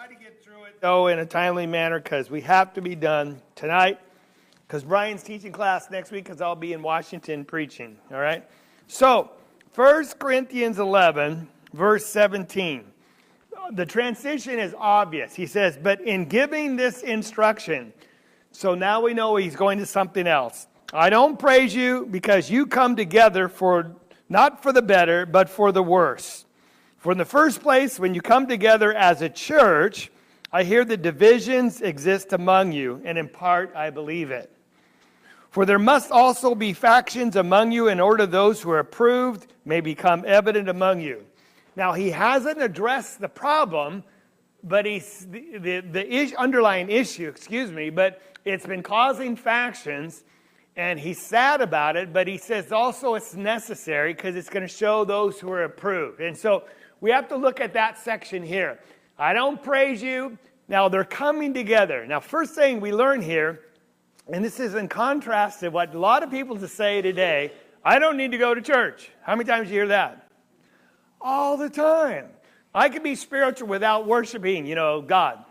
try to get through it, though, in a timely manner because we have to be done tonight because Brian's teaching class next week because I'll be in Washington preaching, all right? So, 1 Corinthians 11, verse 17. The transition is obvious. He says, but in giving this instruction, so now we know he's going to something else. I don't praise you because you come together for not for the better, but for the worse. For in the first place, when you come together as a church, I hear that divisions exist among you, and in part I believe it. For there must also be factions among you in order those who are approved may become evident among you. Now, he hasn't addressed the problem, but the underlying issue, but it's been causing factions, and he's sad about it, but he says also it's necessary because it's going to show those who are approved. And so we have to look at that section here. I don't praise you. Now, they're coming together. Now, first thing we learn here, and this is in contrast to what a lot of people say today, I don't need to go to church. How many times do you hear that? All the time. I can be spiritual without worshiping, God.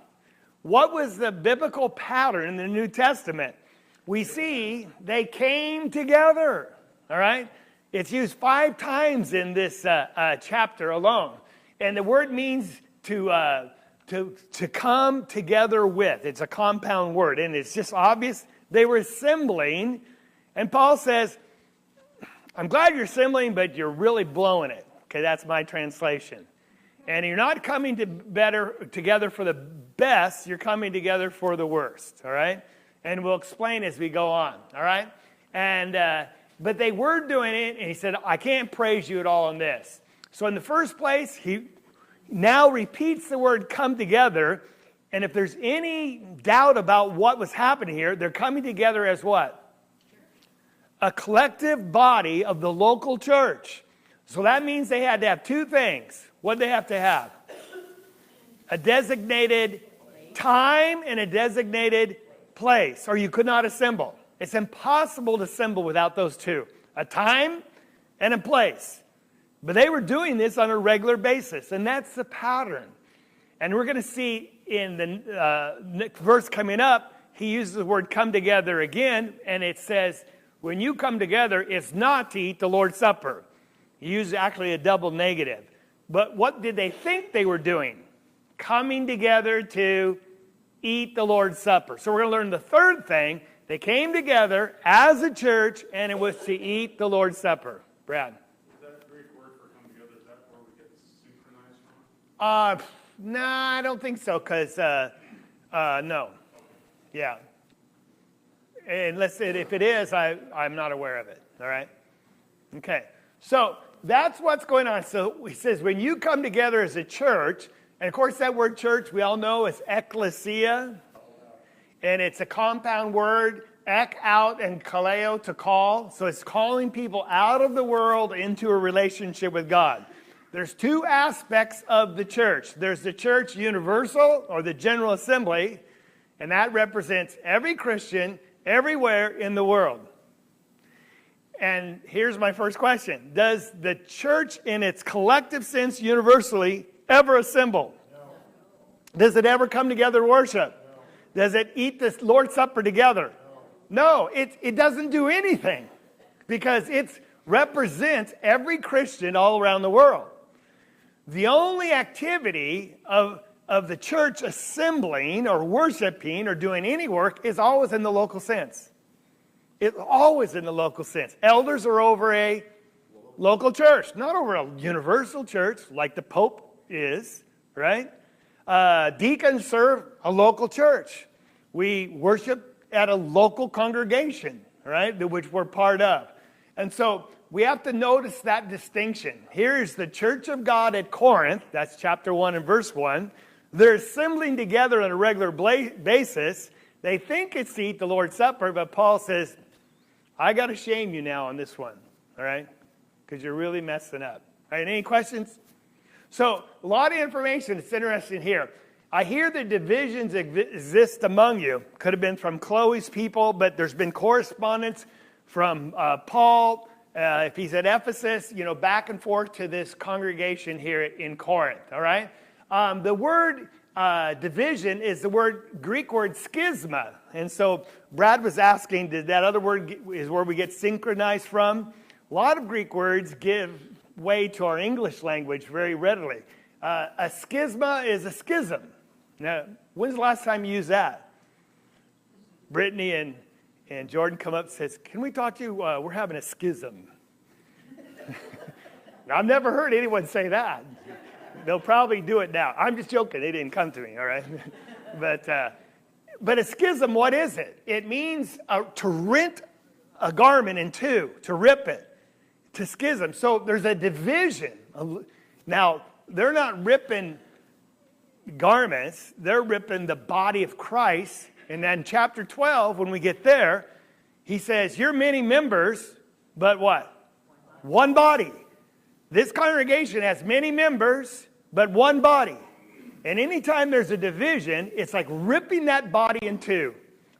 What was the biblical pattern in the New Testament? We see they came together, all right? It's used 5 times in this chapter alone. And the word means to come together with. It's a compound word, and it's just obvious. They were assembling, and Paul says, I'm glad you're assembling, but you're really blowing it. Okay, that's my translation. And you're not coming together for the best, you're coming together for the worst, all right? And we'll explain as we go on, all right? And but they were doing it, and he said, I can't praise you at all in this. So in the first place, he now repeats the word come together. And if there's any doubt about what was happening here, they're coming together as what? A collective body of the local church. So that means they had to have 2 things. What did they have to have? A designated time and a designated place, or you could not assemble. It's impossible to assemble without those 2. A time and a place. But they were doing this on a regular basis, and that's the pattern. And we're going to see in the next verse coming up, he uses the word come together again, and it says, when you come together, it's not to eat the Lord's Supper. He uses actually a double negative. But what did they think they were doing? Coming together to eat the Lord's Supper. So we're going to learn the third thing. They came together as a church, and it was to eat the Lord's Supper. Brad. Is that Greek word for come together, is that where we get synchronized from? No, I don't think so, because, no. Yeah. Unless if it is, I'm not aware of it, all right? Okay. So that's what's going on. So he says, when you come together as a church, and of course that word church, we all know, is ekklesia. And it's a compound word, ek, out, and kaleo, to call. So it's calling people out of the world into a relationship with God. There's 2 aspects of the church. There's the church universal, or the general assembly, and that represents every Christian everywhere in the world. And here's my first question. Does the church in its collective sense universally ever assemble? No. Does it ever come together to worship? No. Does it eat the Lord's Supper together? No, it doesn't do anything because it represents every Christian all around the world. The only activity of the church assembling or worshiping or doing any work is always in the local sense. It's always in the local sense. Elders are over a local church, not over a universal church like the Pope is, right? Deacons serve a local church. We worship at a local congregation, right, which we're part of. And so we have to notice that distinction. Here is the church of God at Corinth. That's chapter 1 and verse 1. They're assembling together on a regular basis. They think it's to eat the Lord's Supper, but Paul says, I got to shame you now on this one, all right? Because you're really messing up. All right, any questions? So, a lot of information. It's interesting here. I hear that divisions exist among you. Could have been from Chloe's people, but there's been correspondence from Paul, if he's at Ephesus, back and forth to this congregation here in Corinth, all right? The word division is the Greek word schisma. And so Brad was asking, did that other word is where we get synchronized from? A lot of Greek words give way to our English language very readily. A schisma is a schism. Now, when's the last time you used that? Brittany and Jordan come up and says, can we talk to you? We're having a schism. Now, I've never heard anyone say that. They'll probably do it now. I'm just joking. They didn't come to me, all right? But a schism, what is it? It means to rent a garment in two, to rip it, to schism. So there's a division. Now, they're not ripping garments. They're ripping the body of Christ. And then chapter 12, when we get there, he says, you're many members, but what? One body. This congregation has many members, but one body. And anytime there's a division, it's like ripping that body in two.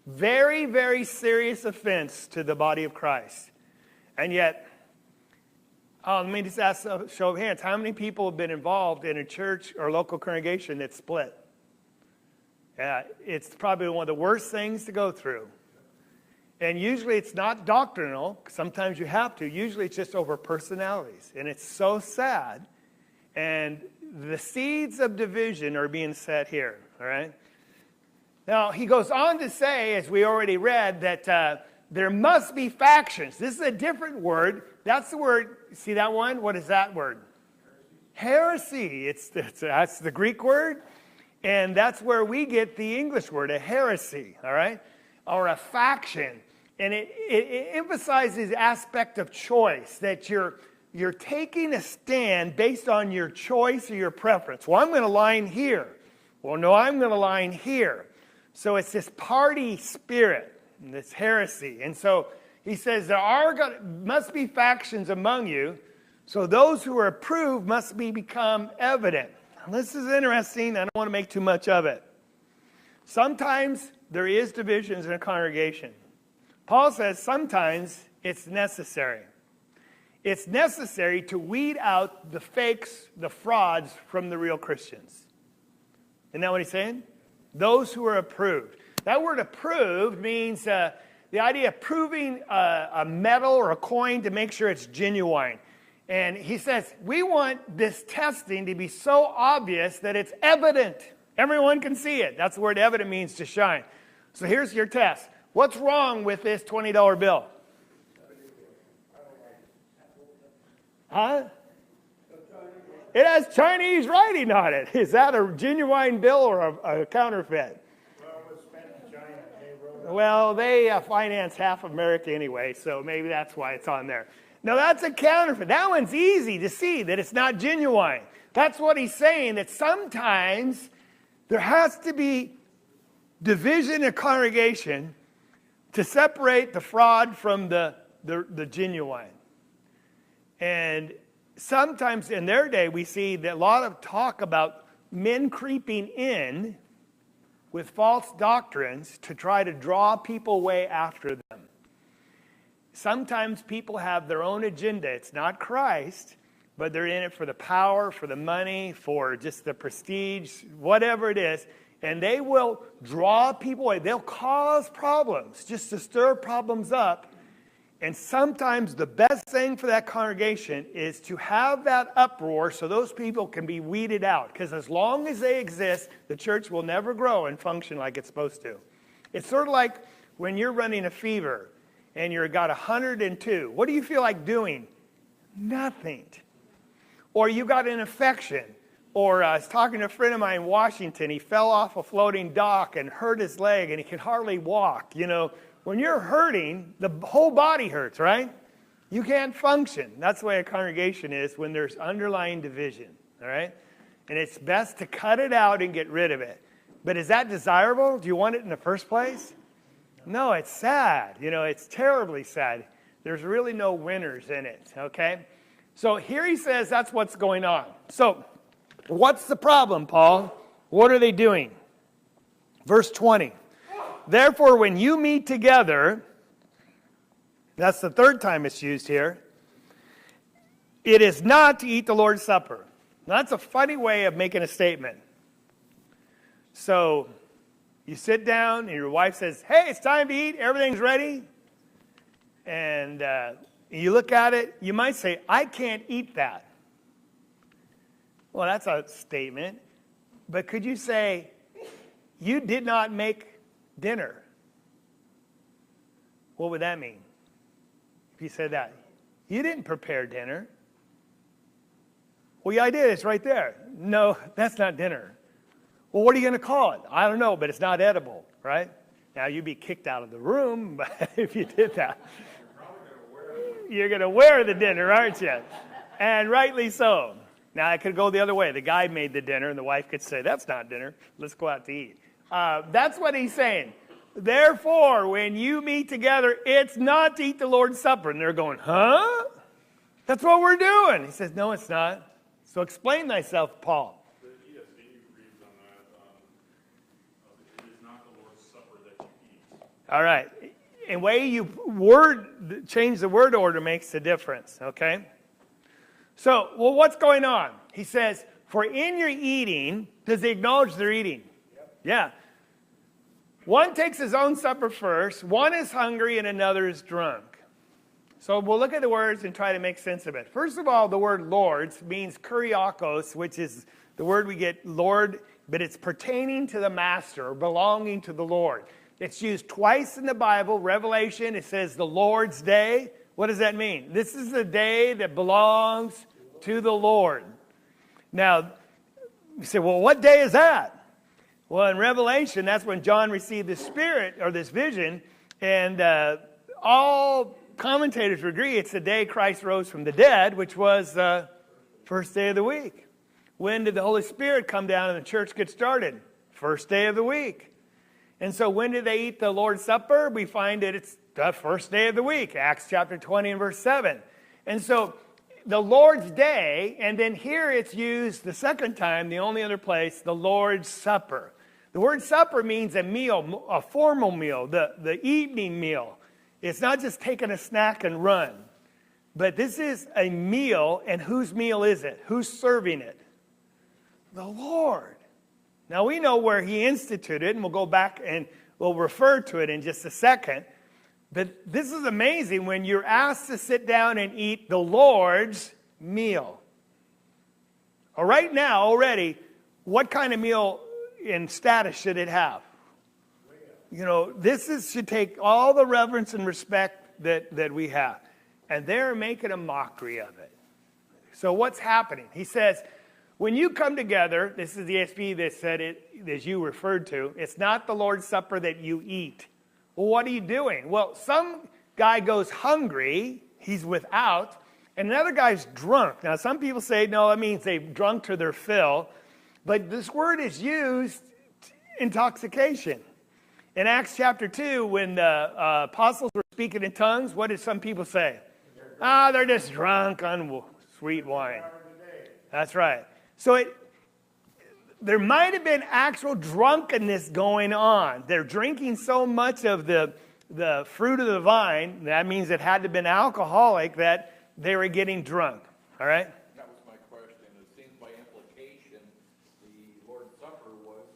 Very, very serious offense to the body of Christ. And yet, let me just ask a show of hands. How many people have been involved in a church or local congregation that's split? It's probably one of the worst things to go through. And usually it's not doctrinal. Sometimes you have to. Usually it's just over personalities. And it's so sad. And the seeds of division are being set here. All right? Now, he goes on to say, as we already read, that there must be factions. This is a different word. That's the word. See that one? What is that word? Heresy. That's the Greek word. And that's where we get the English word, a heresy. All right? Or a faction. And it emphasizes the aspect of choice, that you're taking a stand based on your choice or your preference. Well, I'm going to line here. Well, no, I'm going to line here. So it's this party spirit, this heresy. And so he says must be factions among you, so those who are approved must become evident. Now, this is interesting. I don't want to make too much of it. Sometimes there is divisions in a congregation. Paul says sometimes it's necessary. It's necessary to weed out the fakes, the frauds from the real Christians. Isn't that what he's saying? Those who are approved. That word approved means the idea of proving a metal or a coin to make sure it's genuine. And he says, we want this testing to be so obvious that it's evident. Everyone can see it. That's the word evident means, to shine. So here's your test. What's wrong with this $20 bill? Huh? It has Chinese writing on it. Is that a genuine bill or a counterfeit? Well, it was spent in China. Well, they finance half America anyway, so maybe that's why it's on there. Now, that's a counterfeit. That one's easy to see that it's not genuine. That's what he's saying, that sometimes there has to be division in a congregation to separate the fraud from the genuine. And sometimes in their day, we see that a lot of talk about men creeping in with false doctrines to try to draw people away after them. Sometimes people have their own agenda. It's not Christ, but they're in it for the power, for the money, for just the prestige, whatever it is. And they will draw people away. They'll cause problems just to stir problems up. And sometimes the best thing for that congregation is to have that uproar so those people can be weeded out. Because as long as they exist, the church will never grow and function like it's supposed to. It's sort of like when you're running a fever and you've got 102. What do you feel like doing? Nothing. Or you got an infection. Or I was talking to a friend of mine in Washington. He fell off a floating dock and hurt his leg and he could hardly walk. You know, when you're hurting, the whole body hurts, right? You can't function. That's the way a congregation is when there's underlying division, all right? And it's best to cut it out and get rid of it. But is that desirable? Do you want it in the first place? No, it's sad. You know, it's terribly sad. There's really no winners in it, okay? So here he says that's what's going on. So what's the problem, Paul? What are they doing? Verse 20. Therefore, when you meet together, that's the third time it's used here, it is not to eat the Lord's Supper. Now, that's a funny way of making a statement. So you sit down and your wife says, hey, it's time to eat. Everything's ready. And you look at it. You might say, I can't eat that. Well, that's a statement. But could you say, you did not make dinner? What would that mean? If you said that. You didn't prepare dinner. Well, yeah, I did. It's right there. No, that's not dinner. Well, what are you going to call it? I don't know, but it's not edible, right? Now, you'd be kicked out of the room if you did that. You're going to wear the dinner, aren't you? And rightly so. Now, I could go the other way. The guy made the dinner, and the wife could say, that's not dinner. Let's go out to eat. That's what he's saying. Therefore, when you meet together, it's not to eat the Lord's Supper. And they're going, huh? That's what we're doing. He says, no, it's not. So explain thyself, Paul. The ESV reads on that, it is not the Lord's Supper that you eat. All right. And way you change the word order makes a difference, okay? So, well, what's going on? He says, for in your eating, does he acknowledge they're eating? Yep. Yeah. One takes his own supper first, one is hungry, and another is drunk. So we'll look at the words and try to make sense of it. First of all, the word lords means kuriakos, which is the word we get Lord, but it's pertaining to the master or belonging to the Lord. It's used twice in the Bible. Revelation, it says the Lord's day. What does that mean? This is the day that belongs to the Lord. Now, you say, well, what day is that? Well, in Revelation, that's when John received the Spirit or this vision, and all commentators agree it's the day Christ rose from the dead, which was the first day of the week. When did the Holy Spirit come down and the church get started? First day of the week. And so when did they eat the Lord's Supper? We find that it's the first day of the week, Acts chapter 20 and verse 7. And so the Lord's Day, and then here it's used the second time, the only other place, the Lord's Supper. The word supper means a meal, a formal meal, the evening meal. It's not just taking a snack and run. But this is a meal, and whose meal is it? Who's serving it? The Lord. Now we know where he instituted, and we'll go back and we'll refer to it in just a second. But this is amazing when you're asked to sit down and eat the Lord's meal. Well, right now, already, what kind of meal in status should it have? You know, should take all the reverence and respect that we have. And they're making a mockery of it. So what's happening? He says, when you come together, this is the ESV that said it, as you referred to, it's not the Lord's Supper that you eat. Well, what are you doing? Well, some guy goes hungry, he's without, and another guy's drunk. Now, some people say, no, that means they've drunk to their fill. But this word is used intoxication. In Acts chapter 2, when the apostles were speaking in tongues, what did some people say? They're just drunk on sweet wine. That's right. So there might have been actual drunkenness going on. They're drinking so much of the fruit of the vine, that means it had to have been alcoholic, that they were getting drunk. All right? That was my question. It seems by implication, the Lord's Supper was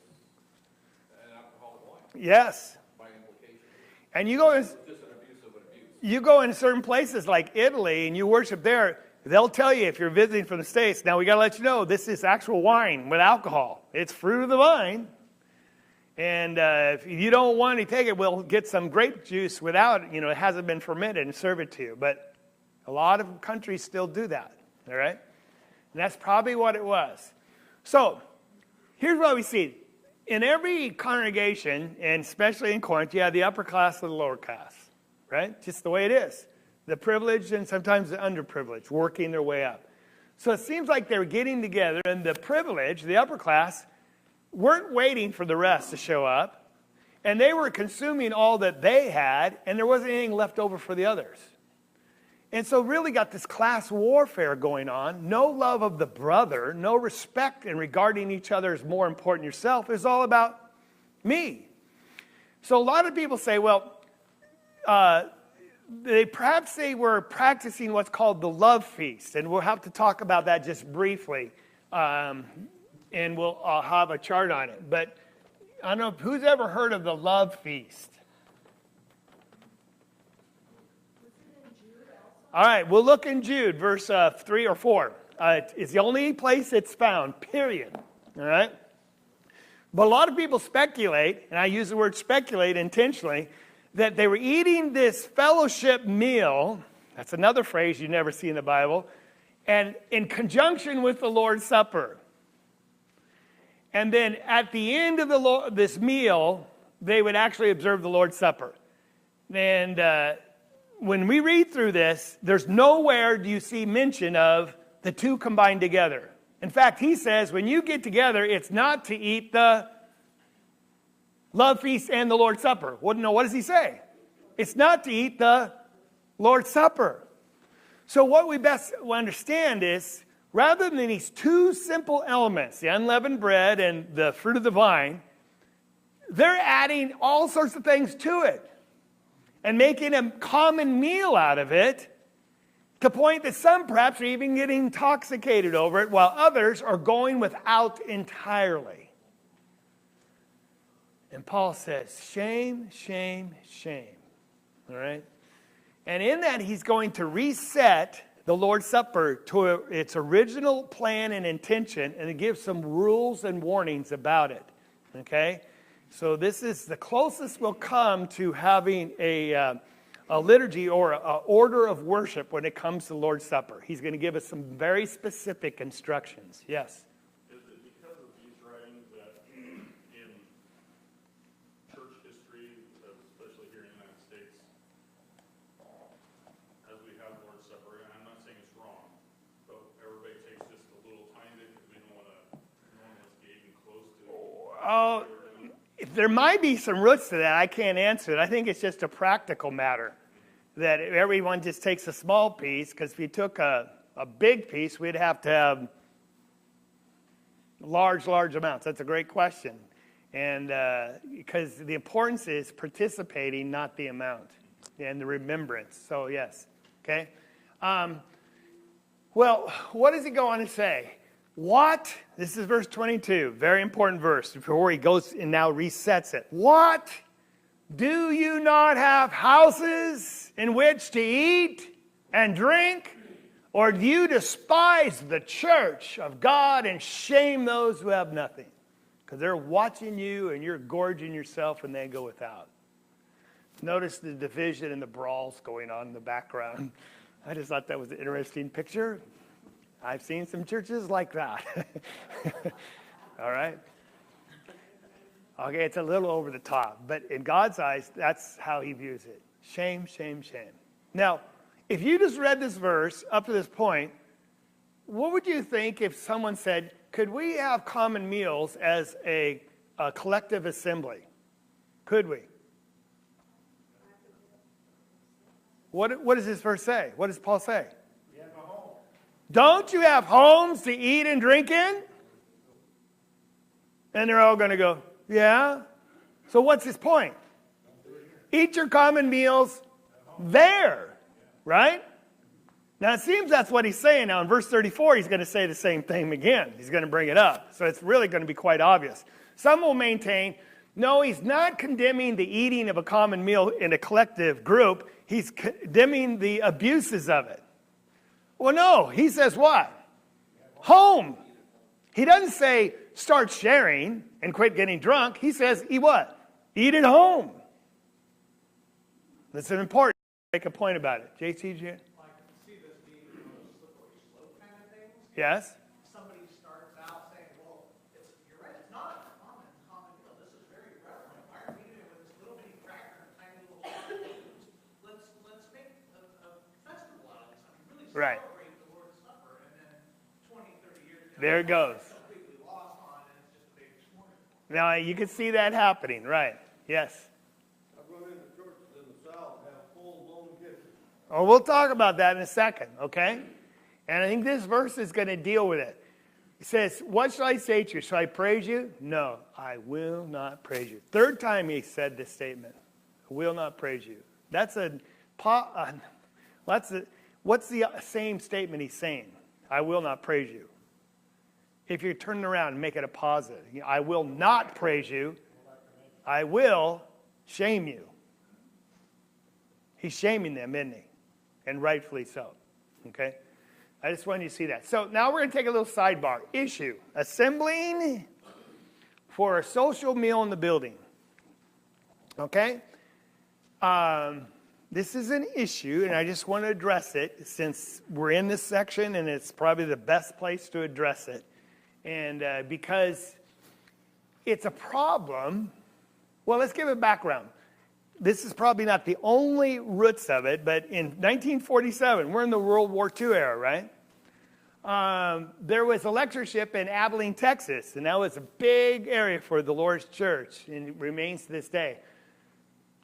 an alcoholic wine. Yes. By implication. And you go in, Just an abuse of an abuse. you go in certain places like Italy and you worship there, they'll tell you if you're visiting from the States, now we got to let you know, this is actual wine with alcohol. It's fruit of the vine. And if you don't want to take it, we'll get some grape juice without, it hasn't been fermented and serve it to you. But a lot of countries still do that, all right? And that's probably what it was. So here's what we see. In every congregation, and especially in Corinth, you have the upper class and the lower class, right? Just the way it is. The privileged and sometimes the underprivileged, working their way up. So it seems like they were getting together, and the privileged, the upper class, weren't waiting for the rest to show up, and they were consuming all that they had, and there wasn't anything left over for the others. And so really got this class warfare going on, no love of the brother, no respect in regarding each other as more important than yourself. It's all about me. So a lot of people say, well, perhaps they were practicing what's called the love feast, and we'll have to talk about that just briefly, and I'll have a chart on it. But I don't know who's ever heard of the love feast. All right, we'll look in Jude, verse 3 or 4. It's the only place it's found, period. All right? But a lot of people speculate, and I use the word speculate intentionally, that they were eating this fellowship meal. That's another phrase you never see in the Bible. And in conjunction with the Lord's Supper. And then at the end of this meal, they would actually observe the Lord's Supper. And when we read through this, there's nowhere do you see mention of the two combined together. In fact, he says when you get together, it's not to eat the love feast and the Lord's Supper. What does he say? It's not to eat the Lord's Supper. So what we best understand is, rather than these two simple elements, the unleavened bread and the fruit of the vine, they're adding all sorts of things to it and making a common meal out of it, to the point that some perhaps are even getting intoxicated over it, while others are going without entirely. And Paul says, shame, shame, shame. All right? And in that, he's going to reset the Lord's Supper to its original plan and intention, and to give some rules and warnings about it. Okay? So this is the closest we'll come to having a liturgy or an order of worship when it comes to the Lord's Supper. He's going to give us some very specific instructions. Yes? Is it because of these writings that in church history, especially here in the United States, as we have the Lord's Supper, and I'm not saying it's wrong, but everybody takes just a little tiny bit because we don't want to, no one wants to get even close to Oh, there might be some roots to that. I can't answer it. I think it's just a practical matter that everyone just takes a small piece, because if you took a big piece, we'd have to have large amounts. That's a great question. And because the importance is participating, not the amount, and the remembrance. So, yes. Okay? Well, what does he go on to say? What? This is verse 22. Very important verse before he goes and now resets it. What? Do you not have houses in which to eat and drink? Or do you despise the church of God and shame those who have nothing? Because they're watching you and you're gorging yourself and they go without. Notice the division and the brawls going on in the background. I just thought that was an interesting picture. I've seen some churches like that. All right? Okay, it's a little over the top. But in God's eyes, that's how he views it. Shame, shame, shame. Now, if you just read this verse up to this point, what would you think if someone said, could we have common meals as a collective assembly? Could we? What does this verse say? What does Paul say? Don't you have homes to eat and drink in? And they're all going to go, yeah. So what's his point? Eat your common meals there, right? Now it seems that's what he's saying. Now in verse 34, he's going to say the same thing again. He's going to bring it up. So it's really going to be quite obvious. Some will maintain, no, he's not condemning the eating of a common meal in a collective group. He's condemning the abuses of it. Well, no, he says what? Home. He doesn't say start sharing and quit getting drunk. He says eat what? Eat at home. That's an important. Make a point about it. JC? I can see this being a slippery slope kind of thing. Yes? Somebody starts out saying, well, you're right, it's not a common meal. This is very relevant. Why are we eating it with this little bitty cracker and tiny little let's make a festival out of this. I mean, really Right. celebrate the Lord's Supper, and then 20, 30 years down There it goes. it's completely lost on, and it's just a big smorgasbord. Now you can see that happening, right? Yes. I've run into churches in the South that have full-blown kitchens. Oh, we'll talk about that in a second, okay? And I think this verse is going to deal with it. It says, what shall I say to you? Shall I praise you? No, I will not praise you. Third time he said this statement. I will not praise you. What's the same statement he's saying? I will not praise you. If you're turning around and make it a positive, I will not praise you. I will shame you. He's shaming them, isn't he? And rightfully so. Okay? I just wanted you to see that. So now we're going to take a little sidebar. Issue. Assembling for a social meal in the building. Okay? This is an issue, and I just want to address it since we're in this section, and it's probably the best place to address it. And because it's a problem, well, let's give a background. This is probably not the only roots of it, but in 1947, we're in the World War II era, right? There was a lectureship in Abilene, Texas, and that was a big area for the Lord's church, and it remains to this day.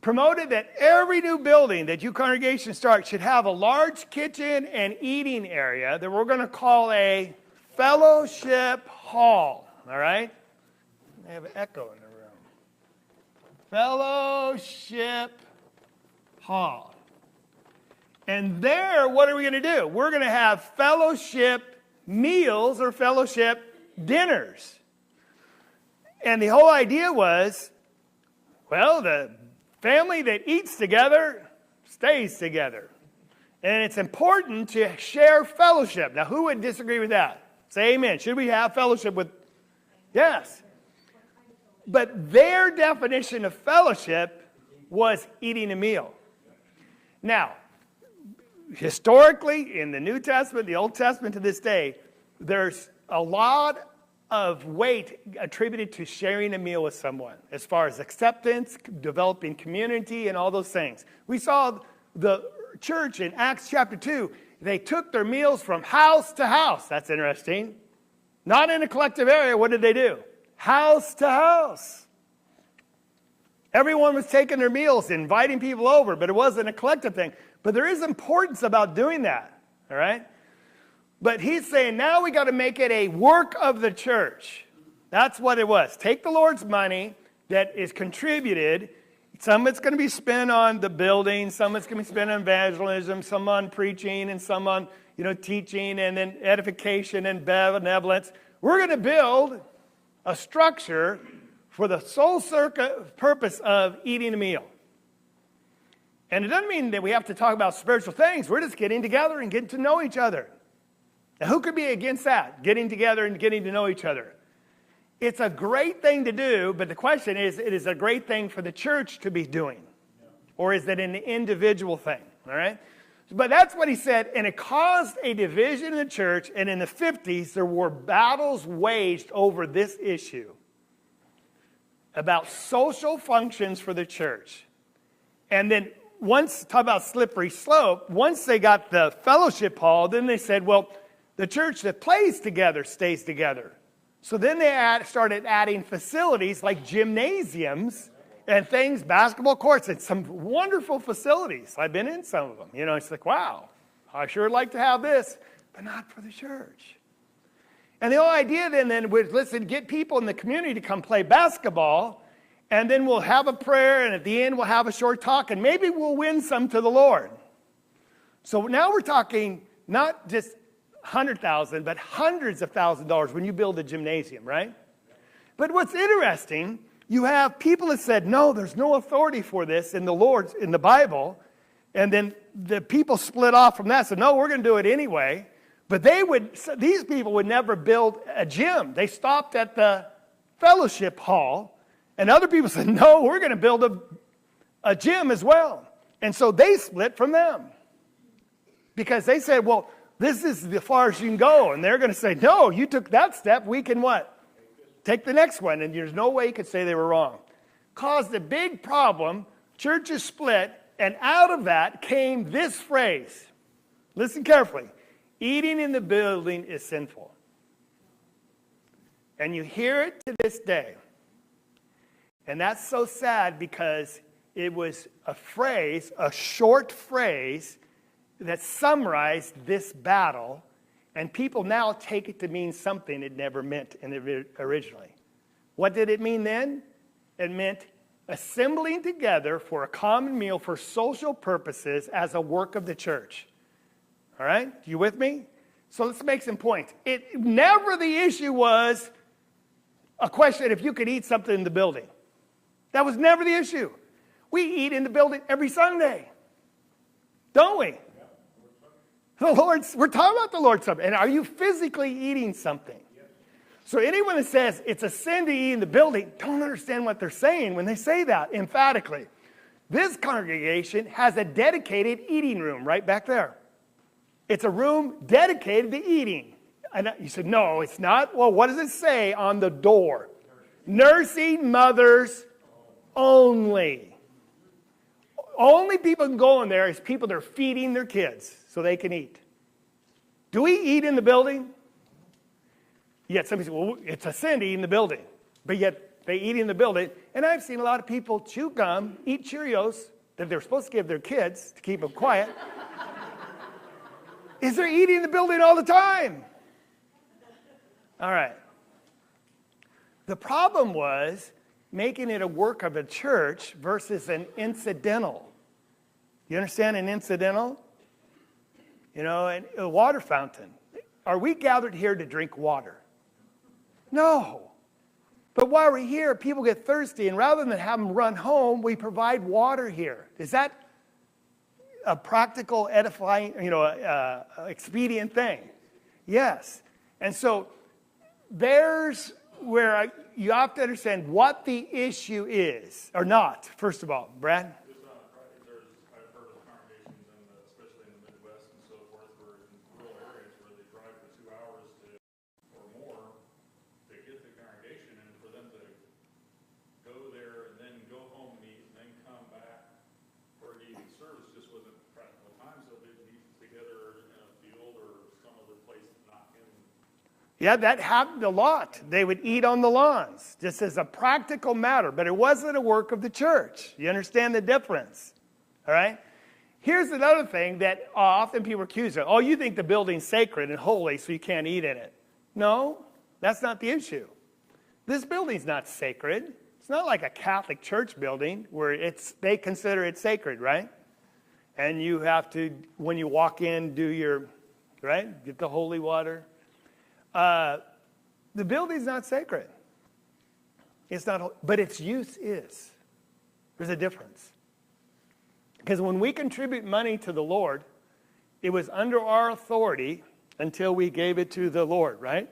Promoted that every new building that you congregation start should have a large kitchen and eating area that we're going to call a fellowship hall, all right? I have an echo in the room. Fellowship hall. And there, what are we going to do? We're going to have fellowship meals or fellowship dinners. And the whole idea was, well, the family that eats together stays together. And it's important to share fellowship. Now, who would disagree with that? Say amen. Should we have fellowship with? Yes. But their definition of fellowship was eating a meal. Now, historically, in the New Testament, the Old Testament to this day, there's a lot of weight attributed to sharing a meal with someone as far as acceptance, developing community, and all those things. We saw the church in Acts chapter 2. They took their meals from house to house. That's interesting. Not in a collective area. What did they do? House to house. Everyone was taking their meals, inviting people over, but it wasn't a collective thing. But there is importance about doing that, all right? But he's saying now we got to make it a work of the church. That's what it was. Take the Lord's money that is contributed. Some of it's going to be spent on the building, some of it's going to be spent on evangelism, some on preaching, and some on teaching, and then edification and benevolence. We're going to build a structure for the sole purpose of eating a meal. And it doesn't mean that we have to talk about spiritual things. We're just getting together and getting to know each other. Now, who could be against that? Getting together and getting to know each other. It's a great thing to do, but the question is, it is a great thing for the church to be doing. Or is it an individual thing? All right? But that's what he said, and it caused a division in the church, and in the 50s, there were battles waged over this issue about social functions for the church. And then once, talk about slippery slope, once they got the fellowship hall, then they said, well, the church that plays together stays together. So then they started adding facilities like gymnasiums and things, basketball courts, and some wonderful facilities. I've been in some of them. It's like, wow, I sure like to have this, but not for the church. And the whole idea then was, listen, get people in the community to come play basketball, and then we'll have a prayer, and at the end we'll have a short talk, and maybe we'll win some to the Lord. So now we're talking not just $100,000, but hundreds of thousands of dollars when you build a gymnasium, right? But what's interesting, you have people that said, no, there's no authority for this in the Bible. And then the people split off from that, said, no, we're going to do it anyway. But these people would never build a gym. They stopped at the fellowship hall. And other people said, no, we're going to build a gym as well. And so they split from them. Because they said, well, this is as far as you can go. And they're going to say, no, you took that step, we can what? Take the next one. And there's no way you could say they were wrong. Caused a big problem. Churches split. And out of that came this phrase. Listen carefully. Eating in the building is sinful. And you hear it to this day. And that's so sad because it was a phrase, a short phrase, that summarized this battle, and people now take it to mean something it never meant originally. What did it mean then? It meant assembling together for a common meal for social purposes as a work of the church. All right? You with me? So let's make some points. Never the issue was a question if you could eat something in the building. That was never the issue. We eat in the building every Sunday, don't we? The Lord's, we're talking about the Lord's Supper. And are you physically eating something? So anyone that says it's a sin to eat in the building, don't understand what they're saying when they say that emphatically. This congregation has a dedicated eating room right back there. It's a room dedicated to eating. And you said, no, it's not. Well, what does it say on the door? Nursing mothers only. Only people can go in there is people that are feeding their kids so they can eat. Do we eat in the building? Yet somebody says, well, it's a sin to eat in the building. But yet they eat in the building. And I've seen a lot of people chew gum, eat Cheerios that they're supposed to give their kids to keep them quiet. Is they're eating in the building all the time. All right. The problem was making it a work of a church versus an incidental. You understand an incidental? You know, a water fountain. Are we gathered here to drink water? No. But while we're here, people get thirsty, and rather than have them run home, we provide water here. Is that a practical, edifying, expedient thing? Yes. And so there's where you have to understand what the issue is, or not, first of all. Brad? I've heard of congregations, especially in the Midwest and so forth, where in rural areas where they drive for 2 hours or more to get the congregation, and for them to go there and then go home and eat and then come back for an evening service just wasn't practical times, so they'd meet together in a field or some other place not in. Yeah, that happened a lot. They would eat on the lawns, just as a practical matter, but it wasn't a work of the church. You understand the difference? All right? Here's another thing that often people accuse of. Oh, you think the building's sacred and holy, so you can't eat in it. No, that's not the issue. This building's not sacred. It's not like a Catholic church building where they consider it sacred, right? And you have to, when you walk in, do your, right? Get the holy water. The building's not sacred. It's not, but its use is. There's a difference. Because when we contribute money to the Lord, it was under our authority until we gave it to the Lord, right?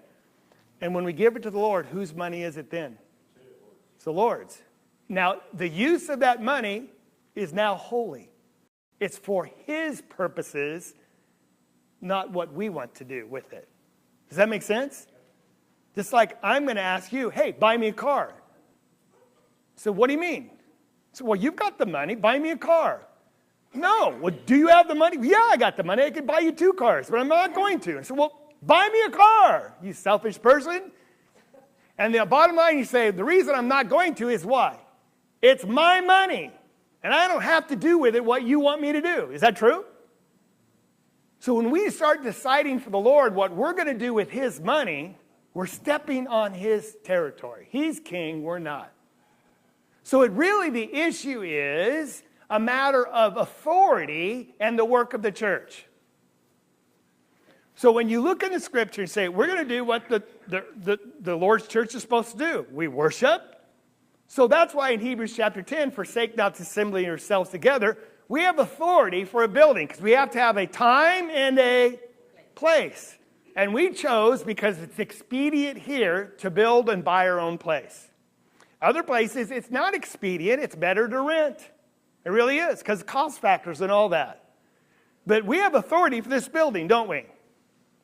And when we give it to the Lord, whose money is it then? It's the Lord's. Now, the use of that money is now holy. It's for His purposes, not what we want to do with it. Does that make sense? Just like I'm going to ask you, hey, buy me a car. So what do you mean? So, well, you've got the money. Buy me a car. No. Well, do you have the money? Yeah, I got the money. I could buy you 2 cars, but I'm not going to. So, well, buy me a car, you selfish person. And the bottom line, you say, the reason I'm not going to is why? It's my money, and I don't have to do with it what you want me to do. Is that true? So when we start deciding for the Lord what we're going to do with His money, we're stepping on His territory. He's king, we're not. So the issue is a matter of authority and the work of the church. So when you look in the scripture and say, we're going to do what the Lord's church is supposed to do. We worship. So that's why in Hebrews chapter 10, forsake not to assembling yourselves together. We have authority for a building because we have to have a time and a place. And we chose, because it's expedient here, to build and buy our own place. Other places, it's not expedient. It's better to rent. It really is, because cost factors and all that. But we have authority for this building, don't we?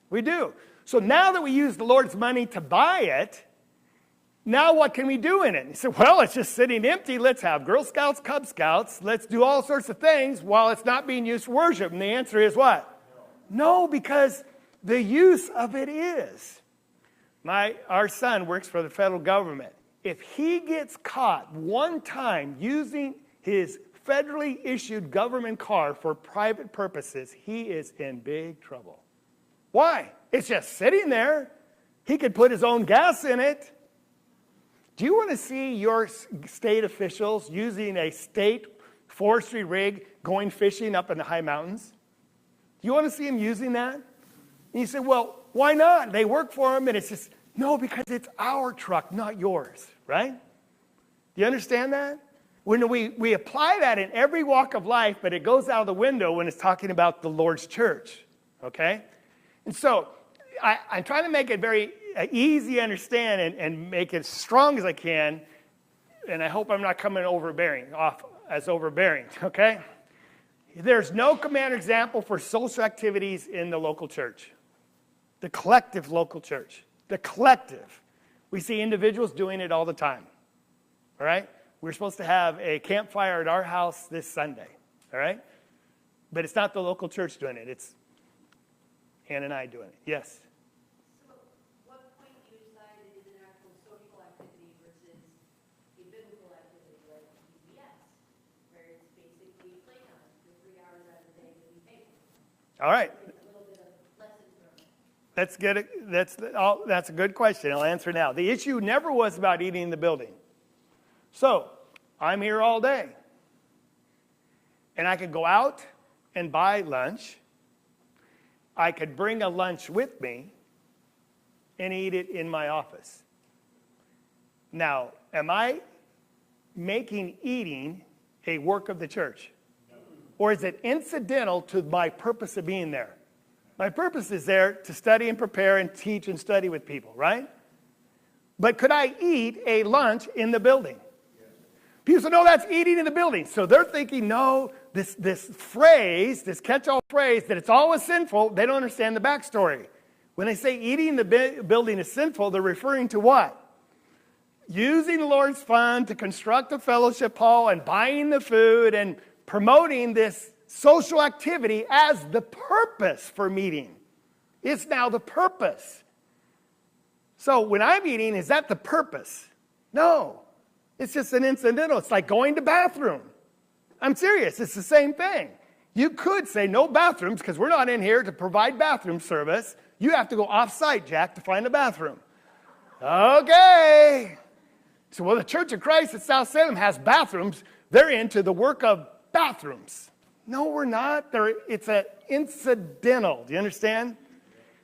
We do. So now that we use the Lord's money to buy it, now what can we do in it? And you say, well, it's just sitting empty. Let's have Girl Scouts, Cub Scouts. Let's do all sorts of things while it's not being used for worship. And the answer is what? No, because the use of it is. Our son works for the federal government. If he gets caught one time using his federally issued government car for private purposes, he is in big trouble. Why? It's just sitting there. He could put his own gas in it. Do you want to see your state officials using a state forestry rig going fishing up in the high mountains? Do you want to see them using that? And you say, well, why not? They work for them, and it's just, no, because it's our truck, not yours, right? Do you understand that? When we apply that in every walk of life, but it goes out of the window when it's talking about the Lord's church, okay? And so I'm trying to make it very easy to understand and make it as strong as I can, and I hope I'm not coming off as overbearing, okay? There's no command or example for social activities in the local church. The collective local church. The collective. We see individuals doing it all the time. All right? We're supposed to have a campfire at our house this Sunday. All right? But it's not the local church doing it. It's Ann and I doing it. Yes? So what point do you decide it is an actual social activity versus a biblical activity like VBS, where it's basically playtime for 3 hours out of the day that we pay for? All right. It's a little bit of lessons learned. That's a good question. I'll answer now. The issue never was about eating in the building. So, I'm here all day. And I could go out and buy lunch. I could bring a lunch with me and eat it in my office. Now, am I making eating a work of the church? Or is it incidental to my purpose of being there? My purpose is there to study and prepare and teach and study with people, right? But could I eat a lunch in the building? People say, no, that's eating in the building. So they're thinking, no, this phrase, this catch-all phrase, that it's always sinful, they don't understand the backstory. When they say eating in the building is sinful, they're referring to what? Using the Lord's fund to construct a fellowship hall and buying the food and promoting this social activity as the purpose for meeting. It's now the purpose. So when I'm eating, is that the purpose? No. It's just an incidental. It's like going to bathroom. I'm serious. It's the same thing. You could say no bathrooms because we're not in here to provide bathroom service. You have to go off-site, Jack, to find a bathroom. Okay. So, well, the Church of Christ at South Salem has bathrooms. They're into the work of bathrooms. No, we're not. It's an incidental. Do you understand?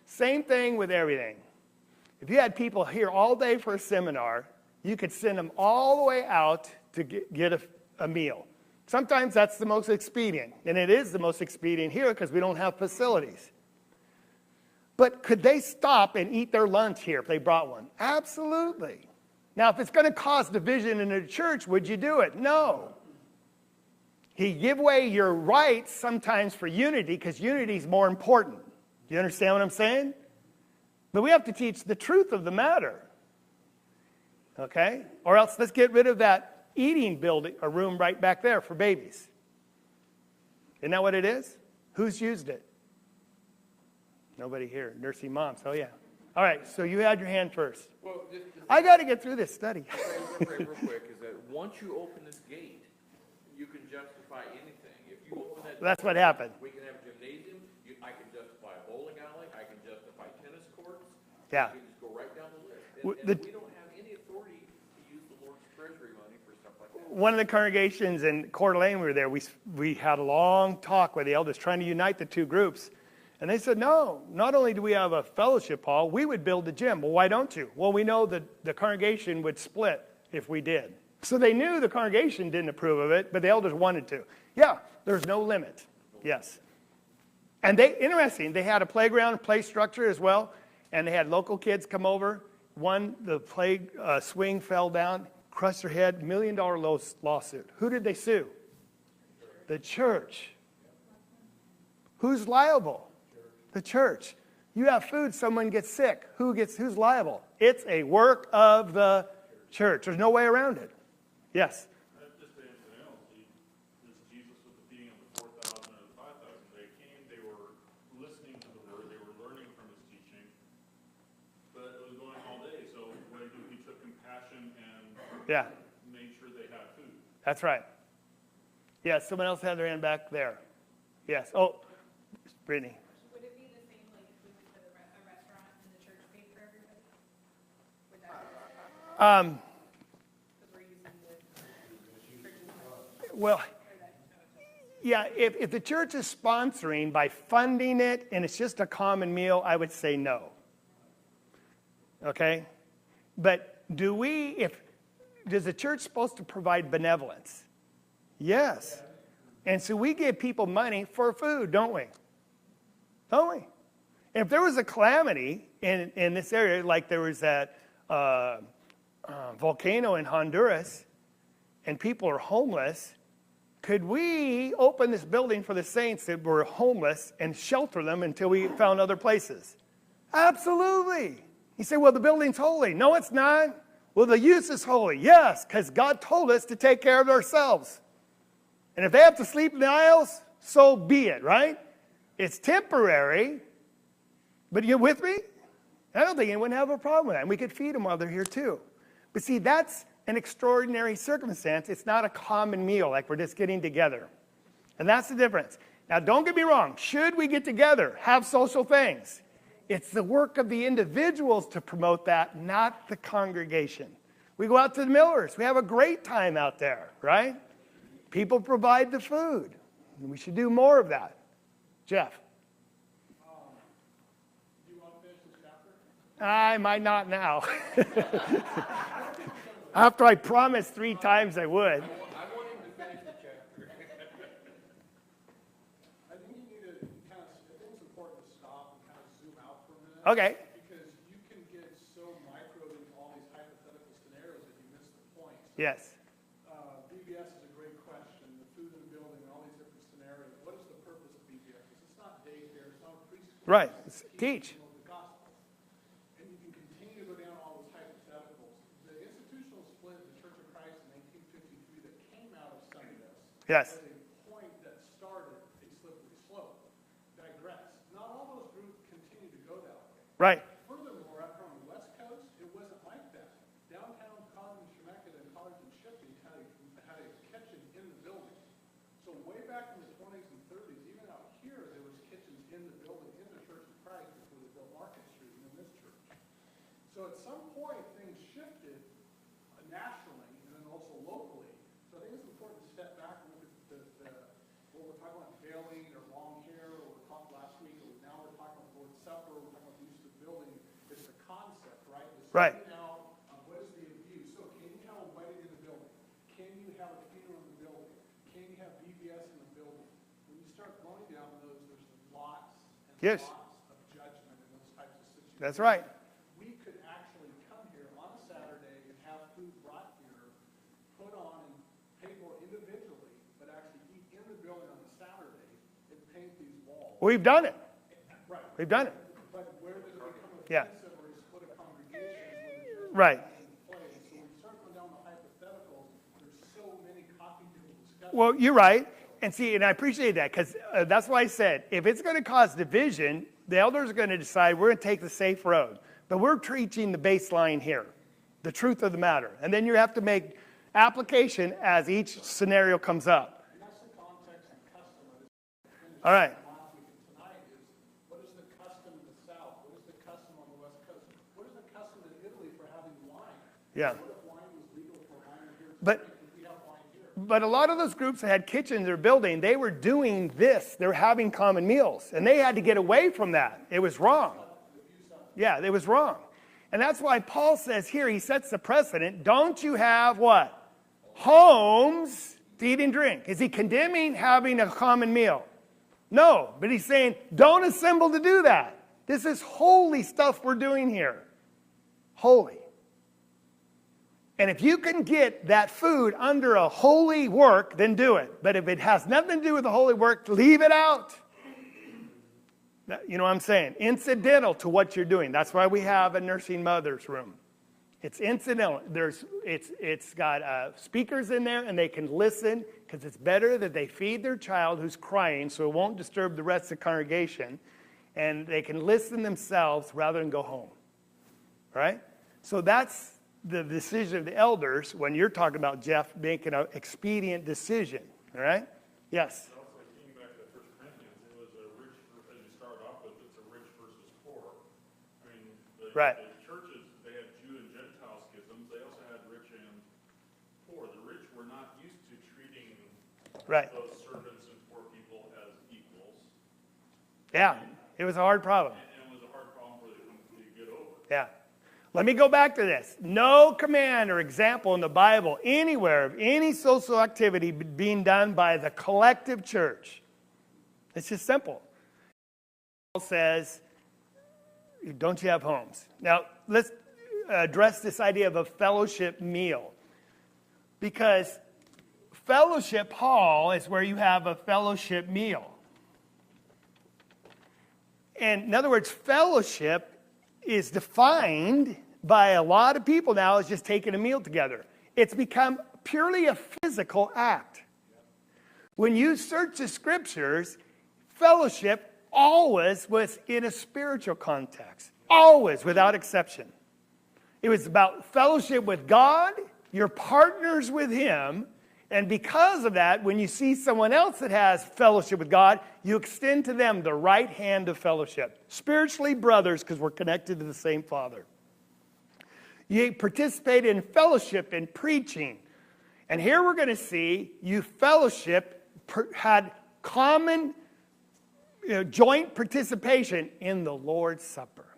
Same thing with everything. If you had people here all day for a seminar, you could send them all the way out to get a meal. Sometimes that's the most expedient, and it is the most expedient here because we don't have facilities. But could they stop and eat their lunch here if they brought one? Absolutely. Now, if it's going to cause division in the church, would you do it? No. You give away your rights sometimes for unity because unity is more important. Do you understand what I'm saying? But we have to teach the truth of the matter. Okay? Or else let's get rid of that eating building, a room right back there for babies. Isn't that what it is? Who's used it? Nobody here. Nursing moms. Oh, yeah. All right, so you had your hand first. Well, I got to get through this study. real quick, is that once you open this gate, you can justify anything. If you open that, That's what happened. we can have a gymnasium. I can justify a bowling alley. I can justify tennis courts. Yeah. We can just go right down the list. W- And the- we don't have any authority to use the Lord's treasury money for stuff like that. One of the congregations in Coeur d'Alene, we were there, we had a long talk with the elders trying to unite the two groups. And they said, no, not only do we have a fellowship hall, we would build a gym. Well, why don't you? Well, we know that the congregation would split if we did. So they knew the congregation didn't approve of it, but the elders wanted to. Yeah, there's no limit. Yes. And interesting, they had a playground, play structure as well, and they had local kids come over. The play swing fell down, crushed their head, $1 million lawsuit. Who did they sue? The church. Who's liable? The church. You have food, someone gets sick. Who's liable? It's a work of the church. There's no way around it. Yes. Just to incidental, this Jesus with the feeding of the 4,000 or the 5,000, they came, they were listening to the word, they were learning from his teaching, but it was going all day, so what did he do? He took compassion and Yeah, made sure they had food. that's right. Yes, someone else had their hand back there. Yes. Oh, Brittany. Would it be the same like if we went to a restaurant and the church paid for everybody? Would that, because we're using the church's money? Well, Or that, yeah, if the church is sponsoring by funding it and it's just a common meal, I would say no. Okay? But do we, is the church supposed to provide benevolence? Yes. And so we give people money for food, don't we? Don't we? If there was a calamity in this area, like there was that volcano in Honduras, and people are homeless, could we open this building for the saints that were homeless and shelter them until we found other places? Absolutely. You say, well, the building's holy. No, it's not. Well, the use is holy. Yes, because God told us to take care of ourselves. And if they have to sleep in the aisles, so be it, right? It's temporary. But you with me? I don't think anyone would have a problem with that. And we could feed them while they're here too. But see, that's an extraordinary circumstance. It's not a common meal like we're just getting together. And that's the difference. Now, don't get me wrong. Should we get together, have social things? It's the work of the individuals to promote that, not the congregation. We go out to the Millers. We have a great time out there, right? People provide the food. And we should do more of that. Jeff? Do you want to finish this chapter? I might not now. After I promised 3 times I would. I want him to finish the chapter. I think you need to kind of, I think it's important to stop and kind of zoom out for a minute. Okay. Because you can get so microed into all these hypothetical scenarios that you miss the point. Yes. VBS is a great question. The food in the building, all these different scenarios. What is the purpose of VBS? It's not daycare. It's not a preschool. Right. It's Teach. teaching the gospel. And you can continue to go down all those hypotheticals. The institutional split in the Church of Christ in 1853 that came out of some of this Yes. was a point that started a slippery slope. Digress. Not all those groups continue to go that way. Right. Furthermore, out here on the West Coast, it wasn't like that. Downtown College, Temecula, and College and Shipping had a kitchen in the building. So way back in the 20s and 30s, even out here, there was kitchens in the building, in the Church of Christ before they built Market Street and in this church. So at some point, things shifted nationally and then also locally. So I think it's important to step back and look at what we're talking about, veiling or long hair, or we talked last week, or now we're talking about the Lord's Supper, we're talking about the use of the building. It's the concept, right? It's Right. finding out, what is the abuse. So can you have a wedding in the building? Can you have a funeral in the building? Can you have VBS in the building? When you start going down those, there's lots and Yes. lots of judgment in those types of situations. That's right. We could actually come here on a Saturday and have food brought here, put on and pay for individually, but actually eat in the building on a Saturday and paint these walls. We've done it. Right. We've done it. But where does it become Yeah. offensive or a split of congregations? Right. So when you start going down the hypotheticals, there's so many coffee table discussions. Well, you're right. And see, and I appreciate that because that's why I said if it's going to cause division, the elders are going to decide we're going to take the safe road. But we're teaching the baseline here, the truth of the matter. And then you have to make application as each scenario comes up. And that's the context and custom of this. All right. Last week and tonight is, what is the custom in the South? What is the custom on the West Coast? What is the custom in Italy for having wine? Yeah. What if wine was legal for wine here? But We have wine here. But a lot of those groups that had kitchens in their building, they were doing this. They're having common meals. And they had to get away from that. It was wrong. Yeah, it was wrong. And that's why Paul says here, he sets the precedent. Don't you have what? Homes to eat and drink. Is he condemning having a common meal? No, but he's saying, don't assemble to do that. This is holy stuff we're doing here. Holy. And if you can get that food under a holy work, then do it. But if it has nothing to do with the holy work, leave it out. You know what I'm saying? Incidental to what you're doing. That's why we have a nursing mother's room. It's incidental. It's got speakers in there, and they can listen because it's better that they feed their child who's crying so it won't disturb the rest of the congregation. And they can listen themselves rather than go home. Right? So that's the decision of the elders when you're talking about, Jeff, making an expedient decision. All right? Yes? And also, getting back to 1 Corinthians, it was a rich, as you started off with, it's a rich versus poor. I mean, Right. the churches, they had Jew and Gentile schisms. They also had rich and poor. The rich were not used to treating Right. those servants and poor people as equals. Yeah. It was a hard problem. And it was a hard problem for them to get over. Yeah. Let me go back to this. No command or example in the Bible anywhere of any social activity being done by the collective church. It's just simple. Paul says, don't you have homes? Now, let's address this idea of a fellowship meal. Because fellowship hall is where you have a fellowship meal. And in other words, fellowship is defined by a lot of people now as just taking a meal together. It's become purely a physical act. When you search the scriptures, fellowship always was in a spiritual context. Always, without exception. It was about fellowship with God, your partners with Him, and because of that, when you see someone else that has fellowship with God, you extend to them the right hand of fellowship. Spiritually brothers, because we're connected to the same Father. You participate in fellowship in preaching. And here we're going to see you fellowship had common joint participation in the Lord's Supper.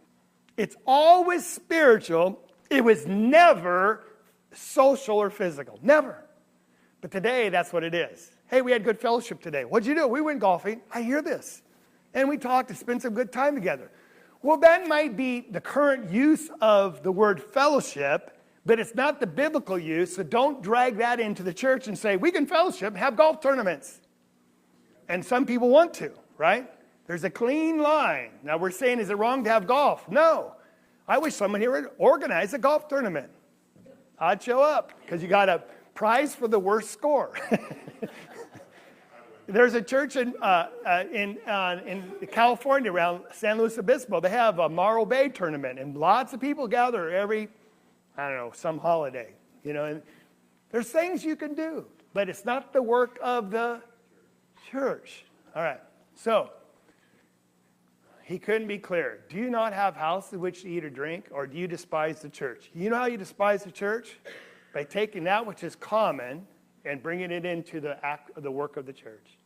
It's always spiritual. It was never social or physical. Never. But today, that's what it is. Hey, we had good fellowship today. What'd you do? We went golfing. I hear this. And we talked and spent some good time together. Well, that might be the current use of the word fellowship, but it's not the biblical use, so don't drag that into the church and say, we can fellowship, have golf tournaments. And some people want to, right? There's a clean line. Now, we're saying, is it wrong to have golf? No. I wish someone here would organize a golf tournament. I'd show up, because you got a prize for the worst score. There's a church in California around San Luis Obispo. They have a Morro Bay tournament, and lots of people gather every, some holiday. And there's things you can do, but it's not the work of the church. All right, so he couldn't be clearer. Do you not have houses in which to eat or drink, or do you despise the church? You know how you despise the church? By taking that which is common and bringing it into the work of the church.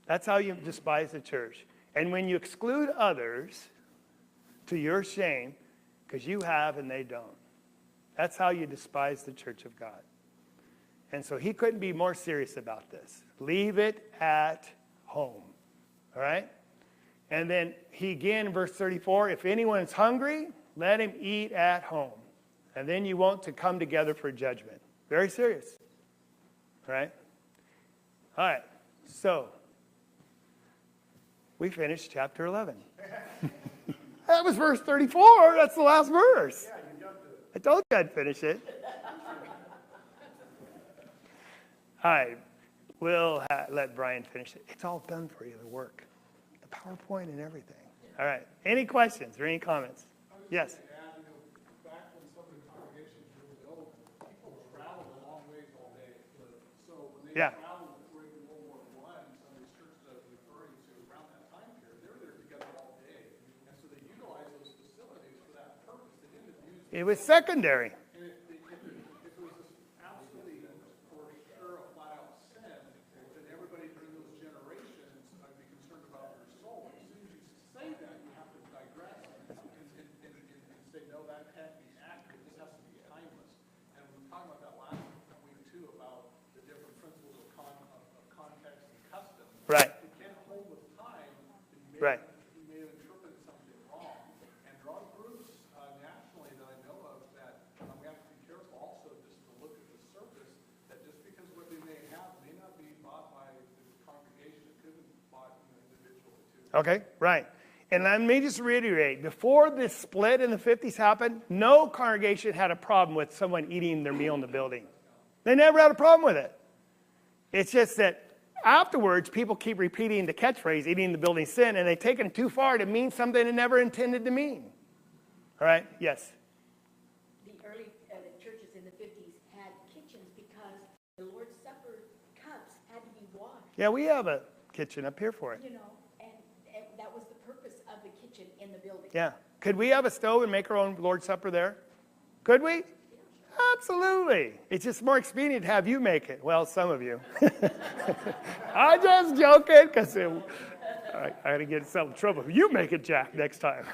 That's how you despise the church. And when you exclude others to your shame, because you have and they don't, that's how you despise the church of God. And so he couldn't be more serious about this. Leave it at home. All right? And then he again, verse 34, if anyone is hungry, let him eat at home. And then you want to come together for judgment. Very serious. Right? All right. So, we finished chapter 11. That was verse 34. That's the last verse. Yeah, you got the I told you I'd finish it. All right. We'll let Brian finish it. It's all done for you, the work. The PowerPoint and everything. All right. Any questions or any comments? Yes. back when some of the congregations were really old, people traveled a long ways all day. So when they traveled during World War I, some of these churches I was referring to around that time period, they were there together all day. And so they utilized those facilities for that purpose. They didn't abuse them. It was secondary. And if it was absolutely, for sure, a flat-out sin, then everybody during those generations would be concerned about their soul. As soon as you say that, you have to digress and say, no, that can't be accurate. This has to be timeless. And we were talking about that last week, too, about the different principles of context and custom. Right. It can't hold with time. Right. You may have interpreted something wrong. And there are groups nationally that I know of that we have to be careful also just to look at the surface, that just because what they may have may not be bought by the congregation, it could be bought individually too. Okay, right. And let me just reiterate, before this split in the 50s happened, no congregation had a problem with someone eating their meal in the building. They never had a problem with it. It's just that afterwards, people keep repeating the catchphrase, eating in the building sin, and they take it too far to mean something it never intended to mean. All right, yes? The early churches in the 50s had kitchens because the Lord's Supper cups had to be washed, Yeah, we have a kitchen up here for it. and that was the purpose of the kitchen in the building. Yeah. Could we have a stove and make our own Lord's Supper there? Could we? Absolutely. It's just more expedient to have you make it. Well, some of you. I'm just joking, because I got to get in some trouble. You make it, Jack, next time.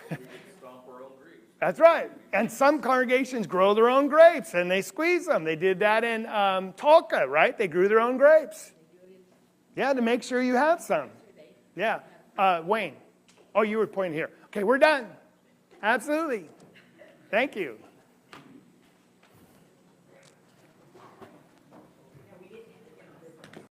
Stomp Earl Greaves. That's right. And some congregations grow their own grapes and they squeeze them. They did that in Talca, right? They grew their own grapes. Yeah, to make sure you have some. Yeah. Wayne. Oh, you were pointing here. Okay, we're done. Absolutely. Thank you.